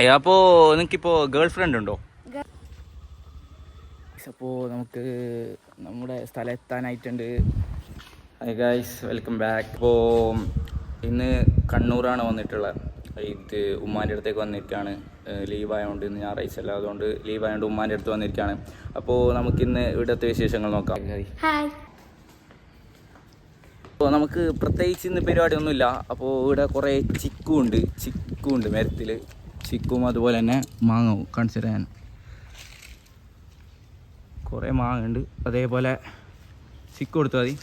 അപ്പോൾ നിങ്ങൾക്കിപ്പോൾ girl friend ഉണ്ടോ? അപ്പോൾ നമുക്ക് നമ്മുടെ സ്ഥലം എത്താനായിട്ടുണ്ട്. Hi guys, welcome back. അപ്പോൾ ഇന്ന് കണ്ണൂരാണ് വന്നിട്ടുള്ളത്. ഇത് ഉമ്മാൻ്റെ അടുത്തേക്ക് വന്നിരിക്കുകയാണ്. ലീവായതുകൊണ്ട് ഇന്ന് ഞായറാഴ്ച അല്ല, അതുകൊണ്ട് ലീവായതുകൊണ്ട് ഉമ്മാൻ്റെ അടുത്ത് വന്നിരിക്കുകയാണ്. അപ്പോൾ നമുക്കിന്ന് ഇവിടുത്തെ വിശേഷങ്ങൾ നോക്കാം. ഹായ്. അപ്പോൾ നമുക്ക് പ്രത്യേകിച്ച് ഇന്ന് പരിപാടിയൊന്നുമില്ല. അപ്പോൾ ഇവിടെ കുറേ ചിക്കുണ്ട് മരത്തിൽ. ചിക്കും അതുപോലെ തന്നെ മാങ്ങവും കാണിച്ചു തരാൻ കുറേ മാങ്ങ ഉണ്ട്. അതേപോലെ ചിക്കു കൊടുത്തു മതി.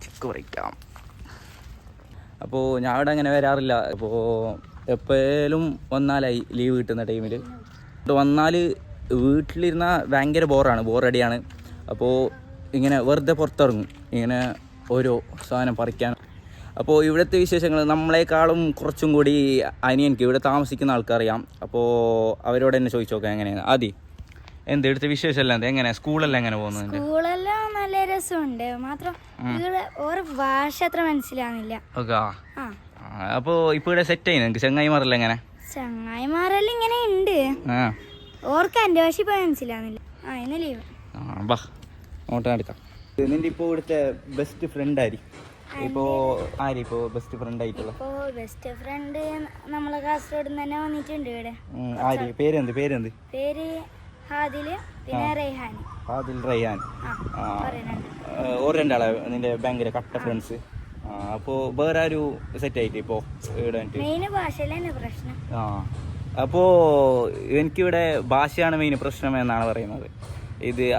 ചിക്കു പറിക്കാം. അപ്പോൾ ഞാൻ ഇവിടെ അങ്ങനെ വരാറില്ല. അപ്പോൾ എപ്പോഴും വന്നാലായി ലീവ് കിട്ടുന്ന ടൈമിൽ വന്നാൽ വീട്ടിലിരുന്ന ഭയങ്കര ബോറടിയാണ്. അപ്പോൾ ഇങ്ങനെ വെറുതെ പുറത്തിറങ്ങും, ഇങ്ങനെ ഓരോ സാധനം പറിക്കാൻ. അപ്പോൾ ഇവിടുത്തെ വിശേഷങ്ങൾ നമ്മളെക്കാളും കുറച്ചും കൂടി അനിയനിക്ക് ഇവിടെ താമസിക്കുന്ന ആൾക്കറിയാം. അപ്പോൾ അവരോട് തന്നെ ചോദിച്ചു നോക്കാം എങ്ങനെയാണ്. എന്ത് ഇവിടുത്തെ വിശേഷമല്ല, എങ്ങനെ സ്കൂളെല്ലാം എങ്ങനെ പോകുന്നുണ്ട്? സ്കൂളെല്ലാം നല്ല രസമുണ്ട്, മാത്രം ഓരോ ഭാഷ അത്ര മനസ്സിലാവുന്നില്ല. ഓക്കെ. അപ്പോൾ ഇപ്പോൾ ഇവിടെ സെറ്റ് ആയി നിങ്ങൾക്ക് ചങ്ങായിമാരെല്ലാം എങ്ങനെ? ചങ്ങായിമാരെല്ലാം ഇങ്ങനെ ഉണ്ട്, ഓർക്ക് എൻ്റെ ഭാഷ ഇപ്പോൾ മനസ്സിലാവുന്നില്ല. ഇന്ന് ലീവ്. ബാ അങ്ങോട്ട് നടക്കാം. നിന്റെ ഇപ്പോൾ ഇവിടുത്തെ ബെസ്റ്റ് ഫ്രണ്ട് ഇപ്പോൾ ബെസ്റ്റ് ഫ്രണ്ട് ആയിട്ടുള്ള? ബെസ്റ്റ് ഫ്രണ്ട് നമ്മളെ കാസർഗോഡ് തന്നെ വന്നിട്ടുണ്ട് ഇവിടെ. പേരെന്ത്? പേര് ഹാദില്, പിന്നെ റെയ്ഹാൻ. ഓർ രണ്ടാളെ നിന്റെ ഭയങ്കര കട്ട ഫ്രണ്ട്സ്. അപ്പോൾ വേറെ ആരു സെറ്റ് ആയിട്ട് ഇപ്പോൾ ഇവിടെ മെയിൻ ഭാഷയിലാണ് പ്രശ്നം. അപ്പോൾ എനിക്കിവിടെ ഭാഷയാണ് മെയിൻ പ്രശ്നം എന്നാണ് പറയുന്നത്.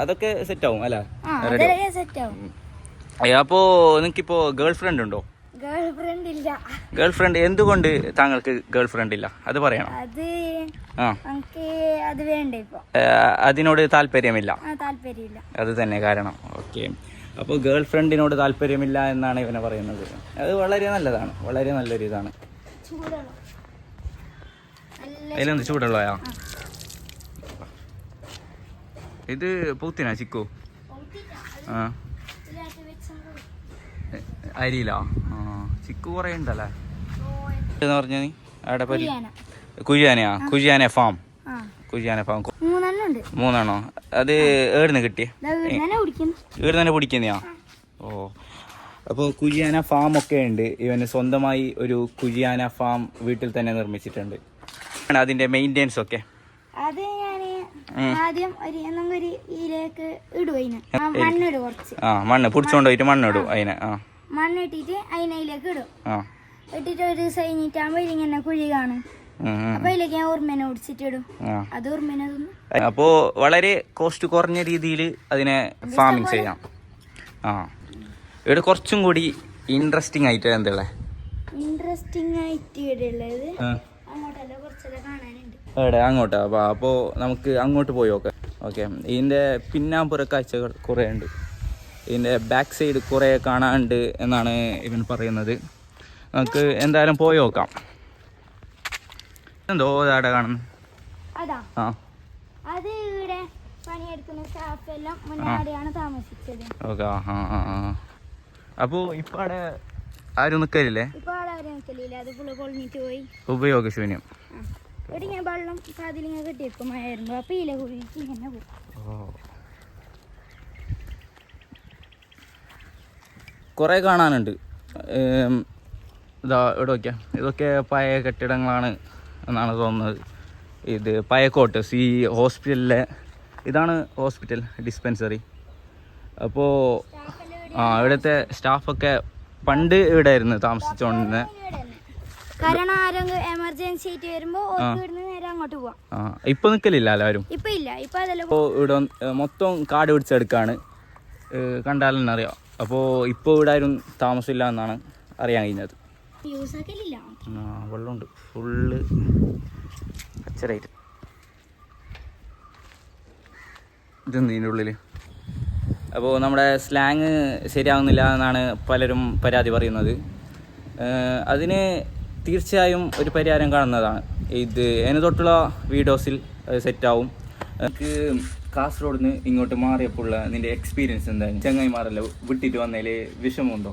അതൊക്കെ സെറ്റ് ആവും അല്ല? സെറ്റ് ആവും. അപ്പോൾ നിങ്ങൾക്കിപ്പോൾ ഗേൾ ഫ്രണ്ട് ഉണ്ടോ? ഗേൾ ഫ്രണ്ട് എന്തുകൊണ്ട് താങ്കൾക്ക് ഗേൾ ഫ്രണ്ട് ഇല്ല? അത് പറയണം. അതിനോട് താല്പര്യമില്ല. അത് തന്നെ കാരണം. ഓക്കെ. അപ്പോൾ ഗേൾ ഫ്രണ്ടിനോട് താല്പര്യമില്ല എന്നാണ് ഇവനെ പറയുന്നത്. അത് വളരെ നല്ലതാണ്, വളരെ നല്ലൊരു ഇതാണ്. അതിലെന്ത് ചൂടുള്ളയാ? ഇത് പൂത്തിനാ ചിക്കു? അരിയിലാ? ചിക്കു കുറേ ഉണ്ടല്ലേ എന്ന് പറഞ്ഞ നീ അവിടെ കുഴിയാന ഫാം. മൂന്നെണ്ണോ? അത് ഏടുന്ന് കിട്ടിയ? ഏട് തന്നെ പിടിക്കുന്നയാ? ഓ. അപ്പോൾ കുഴിയാന ഫാം ഒക്കെ ഉണ്ട്. ഇവന് സ്വന്തമായി ഒരു കുഴിയാന ഫാം വീട്ടിൽ തന്നെ നിർമ്മിച്ചിട്ടുണ്ട്. അതിന്റെ മെയിൻ്റെനൻസ് ഒക്കെ ആദ്യം മണ്ണ് പിടിച്ചോണ്ട് പോയിട്ട് മണ്ണിടും അതിനെ. മണ്ണിട്ടിട്ട് അതിനയിലേക്ക് ഇടും. ഇട്ടിട്ട് ഒരു ദിവസം കഴിഞ്ഞിട്ടാകുമ്പോ ഇതിങ്ങനെ കുഴി കാണും. അപ്പൊ അതിലേക്ക് ഞാൻ ഉറുമനെ ഓടിച്ചിട്ടിടും. അത് ഉറുമനെ തിന്നും. അപ്പോ വളരെ കോസ്റ്റ് കുറഞ്ഞ രീതിയിൽ അതിനെ ഫാമിങ് ചെയ്യാം. ഇവിടെ കുറച്ചും കൂടി ഇൻട്രസ്റ്റിംഗ് ആയിട്ട് എന്തുള്ള അങ്ങോട്ടാ? അപ്പോൾ നമുക്ക് അങ്ങോട്ട് പോയി നോക്കാം. ഓക്കെ. ഇതിൻ്റെ പിന്നാമ്പുറ കാഴ്ചകൾ കുറേ ഉണ്ട്. ഇതിൻ്റെ ബാക്ക് സൈഡ് കുറേ കാണാനുണ്ട് എന്നാണ് ഇവൻ പറയുന്നത്. നമുക്ക് എന്തായാലും പോയി നോക്കാം. എന്തോ അവിടെ കാണുന്നു. ഓക്കെ. അപ്പോൾ ഇപ്പം അവിടെ ആരും നിൽക്കലില്ലേ? ഉപയോഗശൂന്യം. കുറേ കാണാനുണ്ട്. ഇവിടെ നോക്കിയാൽ ഇതൊക്കെ പഴയ കെട്ടിടങ്ങളാണ് എന്നാണ് തോന്നുന്നത്. ഇത് പഴയക്കോട്ട് ഹോസ്പിറ്റലിലെ ഇതാണ് ഹോസ്പിറ്റൽ ഡിസ്പെൻസറി. അപ്പോൾ ഇവിടുത്തെ സ്റ്റാഫൊക്കെ പണ്ട് ഇവിടെ ആയിരുന്നു താമസിച്ചുകൊണ്ടിരുന്നത്. ഇപ്പൊ നിക്കലില്ല എല്ലാവരും. ഇപ്പോൾ ഇവിടെ മൊത്തം കാട് പിടിച്ചെടുക്കാണ്, കണ്ടാലെന്നെ അറിയാം. അപ്പോൾ ഇപ്പോൾ ഇവിടെ ആരും താമസമില്ല എന്നാണ് അറിയാൻ കഴിഞ്ഞത്. വെള്ളമുണ്ട് ഫുള്ള് കച്ചറായിട്ട്. ഇതെന്ത് ഇതിൻ്റെ ഉള്ളിൽ? അപ്പോൾ നമ്മുടെ സ്ലാങ് ശരിയാവുന്നില്ല എന്നാണ് പലരും പരാതി പറയുന്നത്. അതിന് തീർച്ചയായും ഒരു പരിഹാരം കാണുന്നതാണ്. അതിന് തൊട്ടുള്ള വീഡിയോസിൽ സെറ്റാവും. എനിക്ക് കാസർഗോഡ് നിന്ന് ഇങ്ങോട്ട് മാറിയപ്പോൾ നിൻ്റെ എക്സ്പീരിയൻസ് എന്തായാലും? ചങ്ങായിമാരല്ല വിട്ടിട്ട് വന്നതിൽ വിഷമമുണ്ടോ?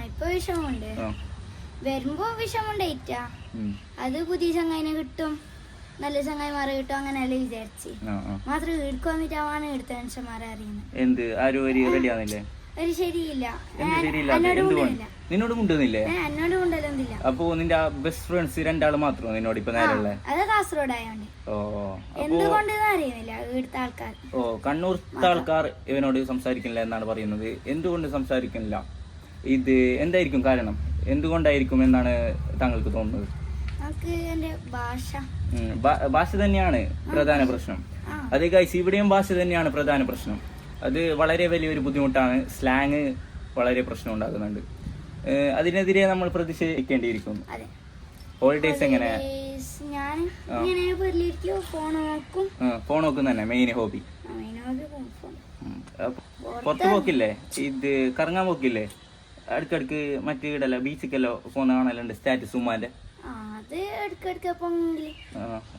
ഇപ്പൊ വിഷമുണ്ട്. വരുമ്പോ വിഷമുണ്ടായിട്ടാ. അത് പുതിയ ചങ്ങായിനെ കിട്ടും, നല്ല ചങ്ങായിമാരെ കിട്ടും, അങ്ങനെയല്ലേ വിചാരിച്ച് മാത്രം വീട്ടിൽ വന്നിട്ടാവാണ് എടുത്ത മനുഷ്യന്മാരെ അറിയുന്നത്. എന്ത് ആരും റെഡി ആവുന്നില്ലേ? ഒരു ശരിയില്ല. നിന്നോട് മുണ്ടുന്നില്ലേ? എന്നോട് മുണ്ടലൊന്നുമില്ല. അപ്പൊ നിന്റെ ബെസ്റ്റ് ഫ്രണ്ട്സ് രണ്ടാള് മാത്രമോ നിന്നോട് ഇപ്പൊ നേരമുള്ള? അത് കാസർഗോഡ് ആയോണ്ട് എന്തുകൊണ്ട് അറിയുന്നില്ല ഇവിടുത്തെ ആൾക്കാർ. കണ്ണൂർത്തെ ആൾക്കാർ ഇവനോട് സംസാരിക്കുന്നില്ല എന്നാണ് പറയുന്നത്. എന്തുകൊണ്ട് സംസാരിക്കുന്നില്ല? ഇത് എന്തായിരിക്കും കാരണം? എന്തുകൊണ്ടായിരിക്കും എന്നാണ് താങ്കൾക്ക് തോന്നുന്നത്? ഭാഷ തന്നെയാണ് പ്രധാന പ്രശ്നം. അത് ഗൈസ്, ഇവിടെയും ഭാഷ തന്നെയാണ് പ്രധാന പ്രശ്നം. അത് വളരെ വലിയൊരു ബുദ്ധിമുട്ടാണ്. സ്ലാങ് വളരെ പ്രശ്നം ഉണ്ടാക്കുന്നുണ്ട്. അതിനെതിരെ നമ്മൾ പ്രതിഷേധിക്കേണ്ടിയിരിക്കുന്നു. ഹോളിഡേയ്സ് എങ്ങനെ? ഫോൺ നോക്കും തന്നെ മെയിൻ ഹോബി. പുറത്ത് പോക്കില്ലേ? ഇത് കറങ്ങാൻ പോക്കില്ലേ? അടുക്കടുക്ക് മറ്റേ ഇടല്ലോ ബീച്ചിക്കല്ലോ ഫോൺ കാണലുണ്ട്, സ്റ്റാറ്റസ് ഉമ്മാന്റെ.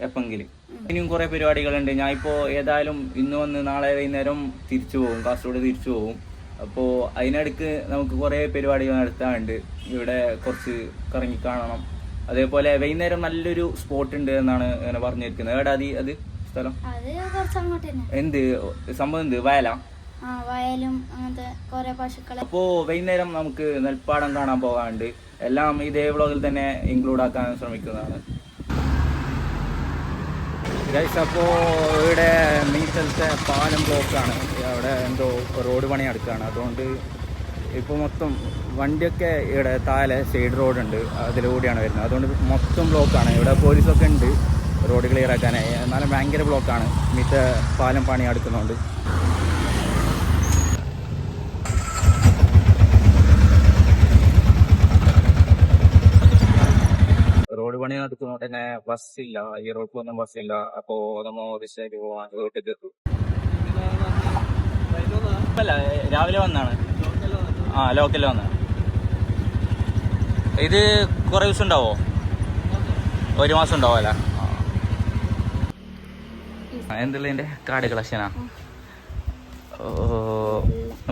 എപ്പെങ്കിലും. ഇനിയും കുറെ പരിപാടികളുണ്ട്. ഞാൻ ഇപ്പോ ഏതായാലും ഇന്ന് വന്ന് നാളെ വൈകുന്നേരം തിരിച്ചു പോകും, കാസർഗോഡ് തിരിച്ചു പോകും. അപ്പോൾ അതിനിടയ്ക്ക് നമുക്ക് കുറേ പരിപാടികൾ നടത്താറുണ്ട്. ഇവിടെ കുറച്ച് കറങ്ങി കാണണം. അതേപോലെ വൈകുന്നേരം നല്ലൊരു സ്പോട്ട് ഉണ്ട് എന്നാണ് അങ്ങനെ പറഞ്ഞിരിക്കുന്നത്. എവിടാ അത് സ്ഥലം? എന്ത് സംഭവം? എന്ത് വയലാ? വയലും അങ്ങനത്തെ കുറെ പശുക്കളെ. അപ്പോ വൈകുന്നേരം നമുക്ക് നെൽപ്പാടം കാണാൻ പോകാറുണ്ട്. എല്ലാം ഇതേ വ്ളോഗിൽ തന്നെ ഇൻക്ലൂഡ് ആക്കാൻ ശ്രമിക്കുന്നതാണ്. ഗൈസ്, അപ്പോൾ ഇവിടെ മീറ്റലത്തെ പാലം ബ്ലോക്കാണ്. അവിടെ എന്തോ റോഡ് പണി നടക്കുകയാണ്. അതുകൊണ്ട് ഇപ്പോൾ മൊത്തം വണ്ടിയൊക്കെ ഇവിടെ താഴെ സൈഡ് റോഡുണ്ട്, അതിലൂടെയാണ് വരുന്നത്. അതുകൊണ്ട് മൊത്തം ബ്ലോക്കാണ്. ഇവിടെ പോലീസൊക്കെ ഉണ്ട് റോഡ് ക്ലിയർ ആക്കാനായി. എന്നാലും ഭയങ്കര ബ്ലോക്കാണ് മീറ്റ പാലം പണി നടക്കുന്നതുകൊണ്ട്. റോഡ് പണി നടക്കുന്നതുകൊണ്ട് തന്നെ ബസ്സില്ല, ഈ റോഡിലൊന്നും ബസ്സില്ല. അപ്പോൾ നമ്മൾ ബസ്സിലേക്ക് പോകാൻ വീട്ടിൽ അല്ല, രാവിലെ വന്നാണ്. ലോക്കലിൽ വന്ന. ഇത് കുറേ ദിവസം ഉണ്ടാവോ? ഒരു മാസം ഉണ്ടാവോ? അല്ല, എന്തുള്ള എൻ്റെ കാർഡ് കളക്ഷനാ?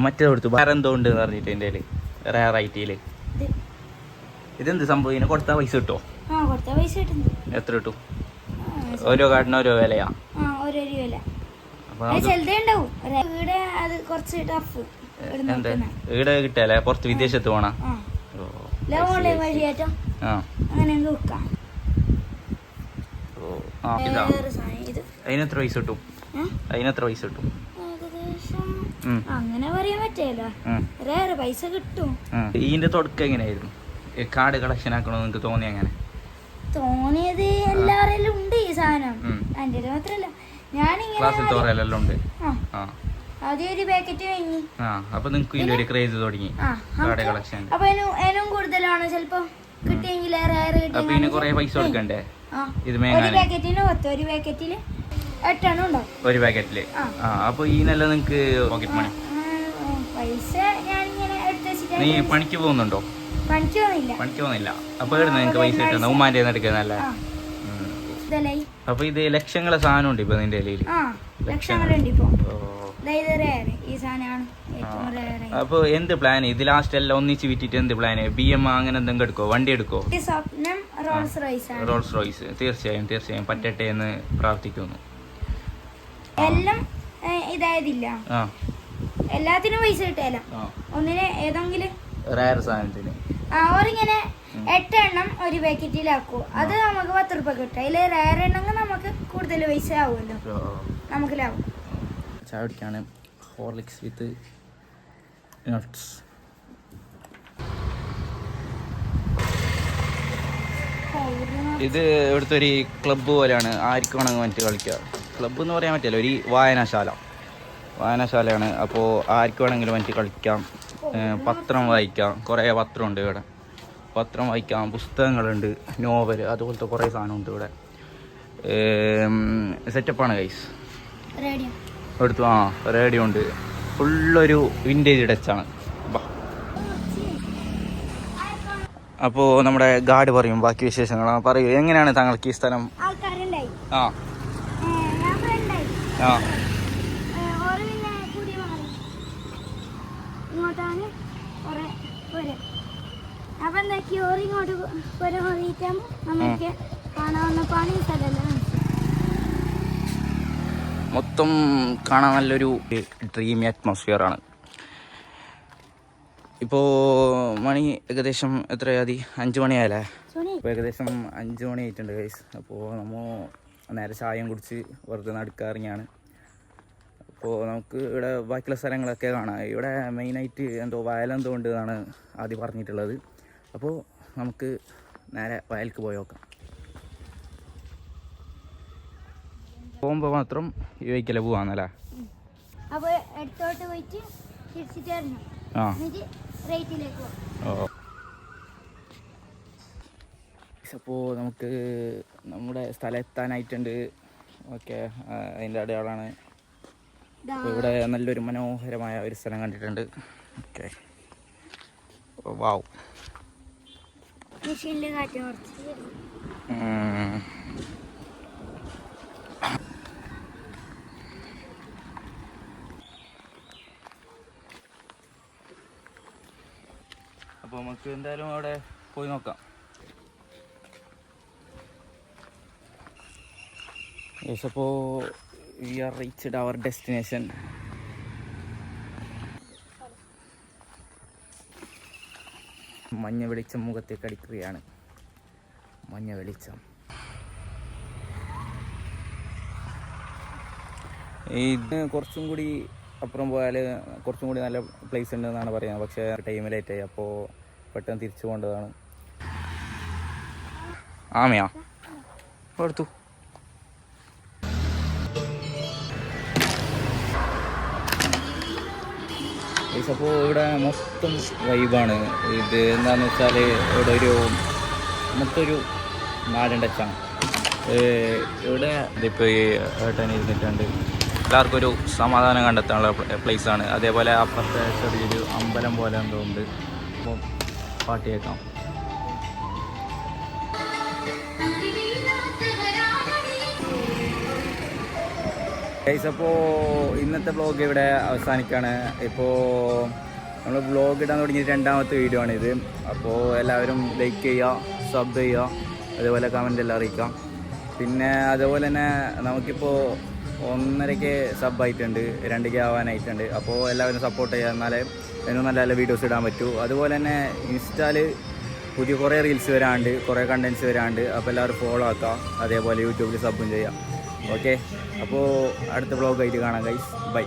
മറ്റേ കൊടുത്തു വേറെ എന്തോ ഉണ്ട് എന്ന് പറഞ്ഞിട്ട് എൻ്റെ റയർ ഐറ്റിയിൽ. ഇതെന്ത് സംഭവം? ഇതിന് കൊടുത്താൽ പൈസ കിട്ടുമോ? എത്ര കിട്ടും? ഓരോ കാർഡിന് ഓരോ വിലയാ? ഈടെ കിട്ടല്ലേ? പുറത്ത് വിദേശത്ത് പോണ? അതിനെത്ര പൈസ കിട്ടും? അങ്ങനെ പറയാൻ പറ്റില്ല, പൈസ കിട്ടും. ഇതിന്റെ തുടക്കം എങ്ങനെയായിരുന്നു? കാർഡ് കളക്ഷൻ ആക്കണമെന്ന് എനിക്ക് തോന്നി. അങ്ങനെ തോന്നിയത് എല്ലാവരും ഉണ്ട് ഈ സാധനം. എന്റെ മാത്രല്ല, ഞാനിങ്ങനെ ഉണ്ട്. ആദ്യം ഒരു പാക്കറ്റ് വാങ്ങി. അപ്പൊ നിങ്ങൾക്ക് ഇതിലൊരു ക്രേസ് തുടങ്ങി കാർഡ് കളക്ഷൻ. അപ്പൊ അതിനും കൂടുതലാണ് ചിലപ്പോ കിട്ടിയെങ്കിൽ. അപ്പൊ ഇതിന് കുറെ പൈസ കൊടുക്കണ്ടേ? ഇത് ഒരു പാക്കറ്റിന് 10, ഒരു പാക്കറ്റില് 8 എണ്ണം ഉണ്ടാവും ഒരു പാക്കറ്റില്. അപ്പൊ ഈ നല്ല നിങ്ങക്ക് പോക്കറ്റ് മണി പൈസ ഞാനിങ്ങനെ എടുത്ത് വെച്ചിട്ട്. നീ പണിക്ക് പോകുന്നുണ്ടോ? പണിക്ക് പോകുന്നില്ല. അപ്പൊ എവിടെ നിങ്ങക്ക് പൈസ കിട്ടുന്ന? ഉമ്മാന്റെ എടുക്കുന്നല്ലേ? അപ്പൊ ഇത് ലക്ഷങ്ങളെ സാധനം ഉണ്ട് ഇപ്പൊ നിന്റെ കയ്യില്? ലക്ഷങ്ങളുണ്ട് ഇപ്പൊ. അപ്പൊ എന്ത് പ്ലാൻ? ഇത് ലാസ്റ്റ് എല്ലാം ഒന്നിച്ച് വിറ്റിട്ട് എന്ത് പ്ലാന്? BM അങ്ങനെ എന്തെങ്കിലും എടുക്കോ? വണ്ടി എടുക്കോ? Rolls Royce. തീർച്ചയായും പറ്റട്ടെ എന്ന് പ്രാർത്ഥിക്കുന്നു. എല്ലാം ഇതായതില്ല, എല്ലാത്തിനും പൈസ കിട്ടില്ല. ഒന്നിന് ഏതെങ്കിലും റയർ സാധനത്തിന് അവരിങ്ങനെ 8 എണ്ണം ഒരു പാക്കറ്റിലാക്കൂ. അത് നമുക്ക് 10 രൂപ കിട്ടും. അതിൽ റയർ എണ്ണെങ്കിൽ നമുക്ക് കൂടുതൽ പൈസ ആവുമല്ലോ, നമുക്ക് ലാഭം. ചായ കുടിക്കാണ്. ഹോർലിക്സ് വിത്ത് നട്ട്സ്. ഇത് ഇവിടുത്തെ ഒരു ക്ലബ്ബ് പോലെയാണ്. ആർക്കും വേണമെങ്കിൽ വന്നിട്ട് കളിക്കുക. ക്ലബ്ബ് എന്ന് പറയാൻ പറ്റില്ല, ഒരു വായനശാലയാണ്. അപ്പോൾ ആർക്കും വേണമെങ്കിലും വന്നിട്ട് കളിക്കാം. പത്രം വായിക്കാം. കുറേ പത്രമുണ്ട് ഇവിടെ. പത്രം വായിക്കാം, പുസ്തകങ്ങളുണ്ട്, നോവൽ, അതുപോലത്തെ കുറേ സാധനമുണ്ട് ഇവിടെ. സെറ്റപ്പാണ് ഗൈസ്. എടുത്തു. റേഡിയോ ഉണ്ട്. ഫുള്ളൊരു വിൻറ്റേജ് ടച്ചാണ്. അപ്പോൾ നമ്മുടെ ഗാർഡ് പറയും ബാക്കി വിശേഷങ്ങൾ. പറയൂ, എങ്ങനെയാണ് താങ്കൾക്ക് ഈ സ്ഥലം? എന്താ ക്യൂറിങ്ങോട്ട് പോരാകുമ്പോൾ നമുക്ക് കാണാവുന്ന പണി സ്ഥലമല്ല. മൊത്തം കാണാൻ നല്ലൊരു ഡ്രീമി അറ്റ്മോസ്ഫിയറാണ്. ഇപ്പോൾ മണി ഏകദേശം എത്രയാതി 5 മണിയായല്ലേ? ഇപ്പോൾ ഏകദേശം 5 മണി ആയിട്ടുണ്ട് ഗൈസ്. അപ്പോൾ നമ്മൾ നേരെ ചായയും കുടിച്ച് വെറുതെ നടക്കാറിങ്ങാണ്. അപ്പോൾ നമുക്ക് ഇവിടെ ബാക്കിയുള്ള സ്ഥലങ്ങളൊക്കെ കാണാം. ഇവിടെ മെയിനായിട്ട് എന്തോ വയലെന്തോ ഉണ്ട് എന്നാണ് ആദ്യം പറഞ്ഞിട്ടുള്ളത്. അപ്പോൾ നമുക്ക് നേരെ വയലിലേക്ക് പോയി നോക്കാം. പോകുമ്പോൾ മാത്രം ഈ വഴിക്കല്ലേ പോവാന്നല്ലേ? അപ്പോൾ എടുത്തോട്ട് പോയിട്ട് തിരിച്ചിട്ടായിരുന്നു റേറ്റിലേക്ക് പോകും. അപ്പോൾ നമുക്ക് നമ്മുടെ സ്ഥലം എത്താനായിട്ടുണ്ട്. ഓക്കെ, അതിൻ്റെ അടയാളാണ്. അപ്പോൾ ഇവിടെ നല്ലൊരു മനോഹരമായ ഒരു സ്ഥലം കണ്ടിട്ടുണ്ട്. ഓക്കെ, വാവ്. മെഷീനിൽ കാറ്റ് കുറച്ച് അപ്പോൾ നമുക്ക് എന്തായാലും അവിടെ പോയി നോക്കാം. യെസ്, അപ്പോൾ we are reached our destination. മഞ്ഞ വെളിച്ചം മുഖത്തേക്ക് അടിക്കുകയാണ്. മഞ്ഞ വെളിച്ചം. ഇത് കുറച്ചും കൂടി അപ്പുറം പോയാൽ കുറച്ചും കൂടി നല്ല പ്ലേസ് ഉണ്ടെന്നാണ് പറയുന്നത്. പക്ഷേ ടൈം ലേറ്റായി, അപ്പോൾ പെട്ടെന്ന് തിരിച്ചു പോകേണ്ടതാണ്. ആമയാ എടുത്തു. അപ്പോൾ ഇവിടെ മൊത്തം വൈബാണ്. ഇത് എന്താണെന്ന് വെച്ചാൽ ഇവിടെ ഒരു മൊത്തമൊരു നാടൻ ടച്ചാണ്. ഇവിടെ ഇതിപ്പോൾ ഈ ഏട്ടൻ ഇരുന്നിട്ടുണ്ട്. എല്ലാവർക്കും ഒരു സമാധാനം കണ്ടെത്താനുള്ള പ്ലേസാണ്. അതേപോലെ അപ്പുറത്തെ ചെറിയൊരു അമ്പലം പോലെ എന്തോ ഉണ്ട്. അപ്പോൾ പാട്ട് കേൾക്കാം. ഗൈസ്, അപ്പോൾ ഇന്നത്തെ വ്ളോഗ് ഇവിടെ അവസാനിക്കുകയാണ്. ഇപ്പോൾ നമ്മൾ വ്ളോഗ് ഇടാൻ തുടങ്ങിയ 2ാമത്തെ വീഡിയോ ആണിത്. അപ്പോൾ എല്ലാവരും ലൈക്ക് ചെയ്യുക, സബ് ചെയ്യുക, അതേപോലെ കമൻ്റ് എല്ലാം അറിയിക്കാം. പിന്നെ അതുപോലെ തന്നെ നമുക്കിപ്പോൾ 1.5K സബായിട്ടുണ്ട്, 2K ആവാനായിട്ടുണ്ട്. അപ്പോൾ എല്ലാവരും സപ്പോർട്ട് ചെയ്യുക, എന്നാലേ അതിന് നല്ല നല്ല വീഡിയോസ് ഇടാൻ പറ്റൂ. അതുപോലെ തന്നെ ഇൻസ്റ്റായിൽ പുതിയ കുറേ റീൽസ് വരാണ്ട്, കുറേ കണ്ടൻറ്റ്സ് വരാണ്ട്. അപ്പോൾ എല്ലാവരും ഫോളോ ആക്കുക, അതേപോലെ യൂട്യൂബിൽ സബും ചെയ്യാം. ഓക്കെ, അപ്പോൾ അടുത്ത വ്ളോഗായിട്ട് കാണാം ഗൈസ്. ബൈ.